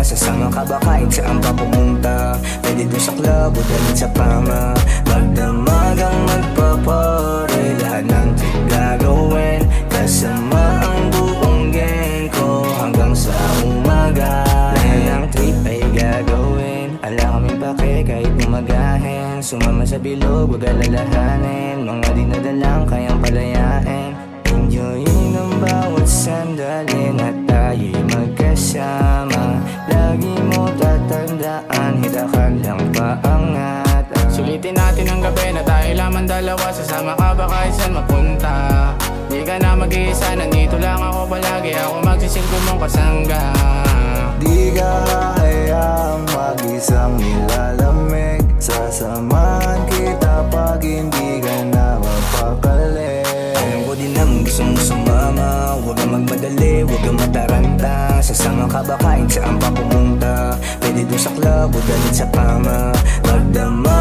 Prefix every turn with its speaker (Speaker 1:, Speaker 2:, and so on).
Speaker 1: Sasama ka ba kahit saan pa pumunta? Pwede doon sa club o dalit sa pama. Magdamagang magpapare, lahat ng trip gagawin. Kasama ang buong gang ko hanggang sa umaga. Lahat ng trip ay gagawin, ala kaming pake kahit umagahin. Sumama sa bilog, wag alalahanin. Mga dinadalang kayang palayain. Enjoyin ang bawat sandali na tayo'y magkasama. Lagi mo tatandaan, hitakan lang paangat.
Speaker 2: Sulitin natin ang gabi na tayo lamang dalawa. Sasama ka ba kahit saan mapunta? Di ka na mag-iisa, nandito lang ako palagi. Ako magsisilbi mong kasangga.
Speaker 3: Di ka hahayaang mag-isang nilalamig. Sasamahan kita pag hindi ka na mapakali.
Speaker 1: Alam ko din naman gusto mo sumama. Huwag kang magmadali, huwag kang mataranta. Sasama ka ba kahit saan pa pumunta? Pwede doon sa club o dalit sa pama. Magdama